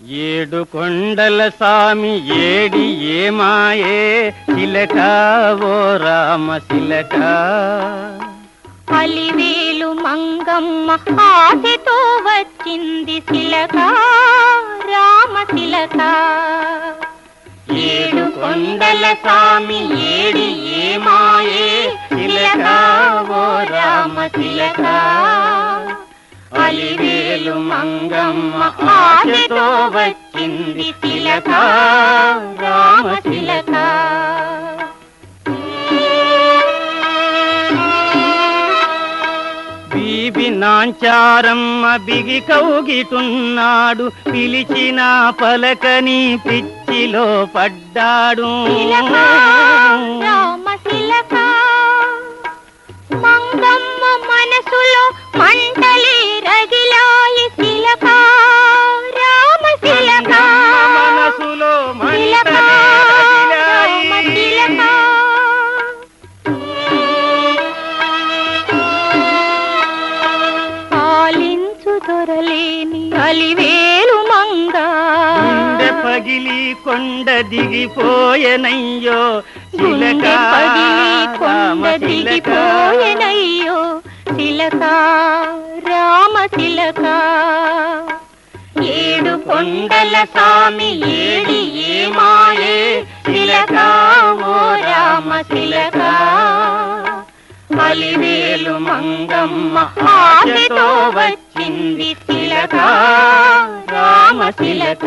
ఏడు కొండల సామి ఏడి ఏమాయే చిలక ఓ రామ చిలక అలివేలు మంగమ్మ ఆశతో వచ్చింది చిలక రామ చిలక. ఏడు కొండల సామి ఏడి ఏమాయే చిలక ఓ రామ చిలక అలివేలు మంగమ్మ ఆశతో వచ్చింది చిలక రామ చిలక. బీబి నాంచారమ్మ బిగి కౌగిటున్నాడు పిలిచిన పలకని పిచ్చిలో పడ్డాడు. రామ చిలక మంగమ్మ మనసులో మంటలే రగిలాయి చిలక రామ చిలక మనసులో చిలక రామ చిలక. పాలించు దొరలేని అలివేలు మంగ గుండె పగిలి కొండ దిగిపోయెనయ్యో చిలక పగిలి కొండ దిగిపోయెనయ్యో చిలక రామ చిలక. ఏడు కొండల సామి ఏడి ఏమాయే చిలక ఓ రామ చిలక అలివేలు మంగమ్మ ఆశతో వచ్చింది చిలక రామ చిలక.